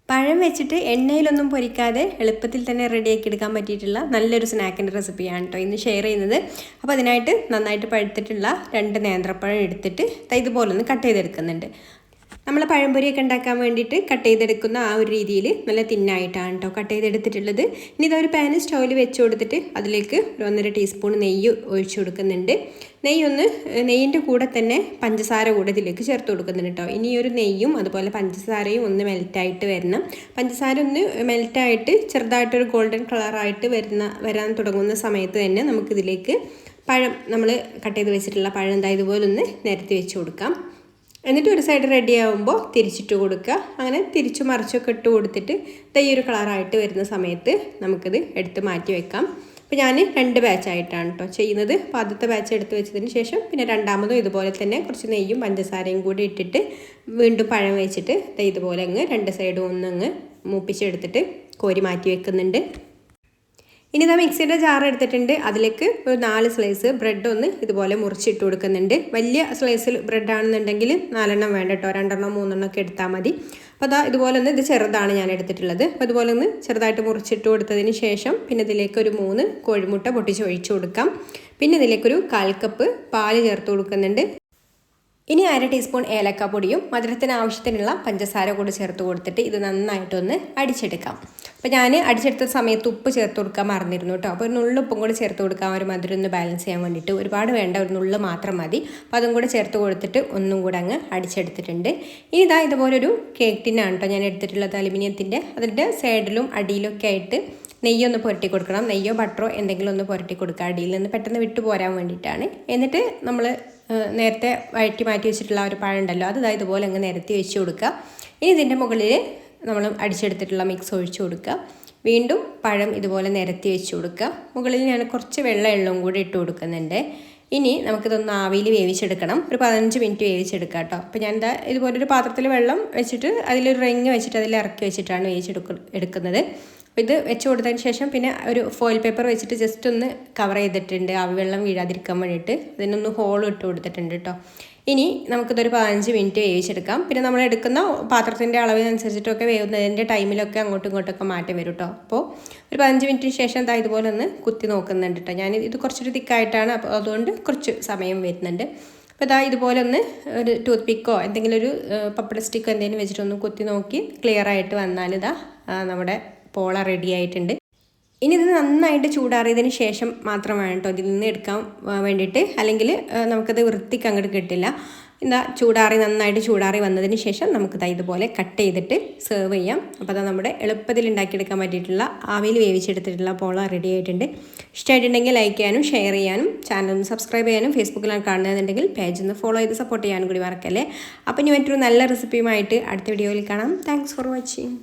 പഴം വെച്ചിട്ട് എണ്ണയിലൊന്നും പൊരിക്കാതെ എളുപ്പത്തിൽ തന്നെ റെഡിയാക്കി എടുക്കാൻ പറ്റിയിട്ടുള്ള നല്ലൊരു സ്നാക്കിൻ്റെ റെസിപ്പിയാണ് കേട്ടോ ഇന്ന് ഷെയർ ചെയ്യുന്നത്. അപ്പോൾ അതിനായിട്ട് നന്നായിട്ട് പഴുത്തിട്ടുള്ള 2 നേന്ത്രപ്പഴം എടുത്തിട്ട് ഇതുപോലെ ഒന്ന് കട്ട് ചെയ്തെടുക്കുന്നുണ്ട്. നമ്മൾ പഴംപൊരിയൊക്കെ ഉണ്ടാക്കാൻ വേണ്ടിയിട്ട് കട്ട് ചെയ്തെടുക്കുന്ന ആ ഒരു രീതിയിൽ നല്ല തിന്നായിട്ടാണ് കേട്ടോ കട്ട് ചെയ്തെടുത്തിട്ടുള്ളത്. ഇനി ഇതൊരു പാൻ സ്റ്റൗവിൽ വെച്ച് കൊടുത്തിട്ട് അതിലേക്ക് ഒരു 1.5 ടീസ്പൂൺ നെയ്യ് ഒഴിച്ചു കൊടുക്കുന്നുണ്ട്. നെയ്യിൻ്റെ കൂടെ തന്നെ പഞ്ചസാര കൂടെ ഇതിലേക്ക് ചേർത്ത് കൊടുക്കുന്നുണ്ട് കേട്ടോ. ഇനി ഒരു നെയ്യും അതുപോലെ പഞ്ചസാരയും ഒന്ന് മെൽറ്റായിട്ട് വരണം. പഞ്ചസാര ഒന്ന് മെൽറ്റായിട്ട് ചെറുതായിട്ടൊരു ഗോൾഡൻ കളറായിട്ട് വരാൻ തുടങ്ങുന്ന സമയത്ത് തന്നെ നമുക്കിതിലേക്ക് പഴം നമ്മൾ കട്ട് ചെയ്ത് വെച്ചിട്ടുള്ള പഴം ഇതുപോലെ ഒന്ന് നിരത്തി വെച്ച് കൊടുക്കാം. എന്നിട്ട് ഒരു സൈഡ് റെഡി ആകുമ്പോൾ തിരിച്ചിട്ട് കൊടുക്കുക. അങ്ങനെ തിരിച്ചു മറിച്ചൊക്കെ ഇട്ട് കൊടുത്തിട്ട് ഈ ഒരു കളറായിട്ട് വരുന്ന സമയത്ത് നമുക്കിത് എടുത്ത് മാറ്റി വെക്കാം. അപ്പോൾ ഞാൻ 2 ബാച്ചായിട്ടാണ് കേട്ടോ ചെയ്യുന്നത്. അപ്പോൾ ആദ്യത്തെ ബാച്ച് എടുത്ത് വെച്ചതിന് ശേഷം പിന്നെ രണ്ടാമതും ഇതുപോലെ തന്നെ കുറച്ച് നെയ്യും പഞ്ചസാരയും കൂടി ഇട്ടിട്ട് വീണ്ടും പഴം വെച്ചിട്ട് ഇതുപോലെ അങ്ങ് 2 സൈഡും ഒന്നങ്ങ് മൂപ്പിച്ചെടുത്തിട്ട് കോരി മാറ്റി വെക്കുന്നുണ്ട്. ഇനി ഇതാ മിക്സിയുടെ ജാർ എടുത്തിട്ടുണ്ട്. അതിലേക്ക് ഒരു 4 സ്ലൈസ് ബ്രെഡ് ഒന്ന് ഇതുപോലെ മുറിച്ചിട്ട് കൊടുക്കുന്നുണ്ട്. വലിയ സ്ലൈസിൽ ബ്രെഡ് ആണെന്നുണ്ടെങ്കിൽ 4 എണ്ണം വേണ്ട കേട്ടോ, 2 എണ്ണം 3 എണ്ണം ഒക്കെ എടുത്താൽ മതി. അപ്പോൾ അതാ ഇതുപോലെ ഒന്ന് ഇത് ചെറുതാണ് ഞാൻ എടുത്തിട്ടുള്ളത്. അപ്പോൾ ഇതുപോലെ ഒന്ന് ചെറുതായിട്ട് മുറിച്ചിട്ട് കൊടുത്തതിന് ശേഷം പിന്നെ ഇതിലേക്ക് ഒരു 3 കോഴിമുട്ട പൊട്ടിച്ച് ഒഴിച്ചു കൊടുക്കാം. പിന്നെ ഇതിലേക്കൊരു 1/4 കപ്പ് പാല് ചേർത്ത് കൊടുക്കുന്നുണ്ട്. ഇനി 1/2 ടീസ്പൂൺ ഏലക്കാപ്പൊടിയും മധുരത്തിന് ആവശ്യത്തിനുള്ള പഞ്ചസാര കൂടി ചേർത്ത് കൊടുത്തിട്ട് ഇത് നന്നായിട്ടൊന്ന് അടിച്ചെടുക്കാം. അപ്പോൾ ഞാൻ അടിച്ചെടുത്ത സമയത്ത് ഉപ്പ് ചേർത്ത് കൊടുക്കാൻ മറന്നിരുന്നു കേട്ടോ. അപ്പോൾ ഒരു നുള്ളു ഉപ്പും കൂടി ചേർത്ത് കൊടുക്കാം, ഒരു മധുരം ഒന്ന് ബാലൻസ് ചെയ്യാൻ വേണ്ടിയിട്ട്. ഒരുപാട് വേണ്ട, ഒരു നുള്ളു മാത്രം മതി. അപ്പോൾ അതും കൂടി ചേർത്ത് കൊടുത്തിട്ട് ഒന്നും കൂടെ അങ്ങ് അടിച്ചെടുത്തിട്ടുണ്ട്. ഇനി ഇതുപോലൊരു കേക്ക് ടിന്നാണ് കേട്ടോ ഞാൻ എടുത്തിട്ടുള്ളത്, അലുമിനിയത്തിൻ്റെ. അതിൻ്റെ സൈഡിലും അടിയിലൊക്കെ ആയിട്ട് നെയ്യൊന്ന് പുരട്ടി കൊടുക്കണം. നെയ്യോ ബട്ടറോ എന്തെങ്കിലും ഒന്ന് പുരട്ടി കൊടുക്കുക, അടിയിൽ നിന്ന് പെട്ടെന്ന് വിട്ടു പോരാൻ വേണ്ടിയിട്ടാണ്. എന്നിട്ട് നമ്മൾ നേരത്തെ വഴറ്റി മാറ്റി വെച്ചിട്ടുള്ള ഒരു പഴം ഉണ്ടല്ലോ, അത് ഇതുപോലെ അങ്ങ് നിരത്തി വെച്ച് കൊടുക്കുക. ഇനി ഇതിൻ്റെ മുകളിൽ നമ്മൾ അടിച്ചെടുത്തിട്ടുള്ള മിക്സ് ഒഴിച്ചു കൊടുക്കുക. വീണ്ടും പഴം ഇതുപോലെ നിരത്തി വെച്ച് കൊടുക്കുക. മുകളിൽ ഞാൻ കുറച്ച് വെള്ളവും കൂടി ഇട്ട് കൊടുക്കുന്നുണ്ട്. ഇനി നമുക്കിതൊന്ന് ആവിയിൽ വേവിച്ചെടുക്കണം. ഒരു 15 മിനിറ്റ് വേവിച്ചെടുക്കാം കേട്ടോ. അപ്പോൾ ഞാൻ ഇതുപോലൊരു പാത്രത്തിൽ വെള്ളം വെച്ചിട്ട് അതിലൊരു റിങ് വെച്ചിട്ട് അതിൽ ഇറക്കി വെച്ചിട്ടാണ് വേവിച്ചെടുക്കുന്നത്. അപ്പോൾ ഇത് വെച്ച് കൊടുത്തതിന് ശേഷം പിന്നെ ഒരു ഫോയിൽ പേപ്പർ വെച്ചിട്ട് ജസ്റ്റ് ഒന്ന് കവർ ചെയ്തിട്ടുണ്ട്, ആവി വെള്ളം വീഴാതിരിക്കാൻ വേണ്ടിയിട്ട്. അതിനൊന്ന് ഹോൾ ഇട്ട് കൊടുത്തിട്ടുണ്ട് കേട്ടോ. ഇനി നമുക്കിതൊരു 15 മിനിറ്റ് വേവിച്ചെടുക്കാം. പിന്നെ നമ്മൾ എടുക്കുന്ന പാത്രത്തിൻ്റെ അളവിനനുസരിച്ചിട്ടൊക്കെ വേവുന്നതിൻ്റെ ടൈമിലൊക്കെ അങ്ങോട്ടും ഇങ്ങോട്ടൊക്കെ മാറ്റം വരും കേട്ടോ. അപ്പോൾ ഒരു 15 മിനിറ്റിന് ശേഷം ഇതുപോലെ ഒന്ന് കുത്തി നോക്കുന്നുണ്ട് കേട്ടോ. ഞാൻ ഇത് കുറച്ചൊരു തിക്കായിട്ടാണ്, അപ്പോൾ അതുകൊണ്ട് കുറച്ച് സമയം വരുന്നുണ്ട്. അപ്പോൾ ഇതുപോലെ ഒന്ന് ഒരു ടൂത്ത് പിക്കോ എന്തെങ്കിലും ഒരു പപ്പട സ്റ്റിക്കോ എന്തെങ്കിലും വെച്ചിട്ടൊന്ന് കുത്തി നോക്കി ക്ലിയർ ആയിട്ട് വന്നാൽ നമ്മുടെ പോള റെഡി ആയിട്ടുണ്ട്. ഇനി ഇത് നന്നായിട്ട് ചൂടാറിയതിന് ശേഷം മാത്രം വേണം കേട്ടോ ഇതിൽ നിന്ന് എടുക്കാൻ വേണ്ടിയിട്ട്, അല്ലെങ്കിൽ നമുക്കത് വൃത്തിക്ക് അങ്ങോട്ട് കിട്ടില്ല. നന്നായിട്ട് ചൂടാറി വന്നതിന് ശേഷം നമുക്ക് ഇതുപോലെ കട്ട് ചെയ്തിട്ട് സെർവ് ചെയ്യാം. അപ്പോൾ നമ്മുടെ എളുപ്പത്തിൽ ഉണ്ടാക്കിയെടുക്കാൻ പറ്റിയിട്ടുള്ള ആവിയിൽ വേവിച്ചെടുത്തിട്ടുള്ള പോള റെഡി ആയിട്ടുണ്ട്. ഇഷ്ടമായിട്ടുണ്ടെങ്കിൽ ലൈക്ക് ചെയ്യാനും ഷെയർ ചെയ്യാനും ചാനൽ ഒന്ന് സബ്സ്ക്രൈബ് ചെയ്യാനും ഫേസ്ബുക്കിലാണ് കാണുന്നതെന്നുണ്ടെങ്കിൽ പേജ് ഒന്ന് ഫോളോ ചെയ്ത് സപ്പോർട്ട് ചെയ്യാനും കൂടി മറക്കല്ലേ. അപ്പോൾ ഇനി മറ്റൊരു നല്ല റെസിപ്പിയുമായിട്ട് അടുത്ത വീഡിയോയിൽ കാണാം. Thanks for watching.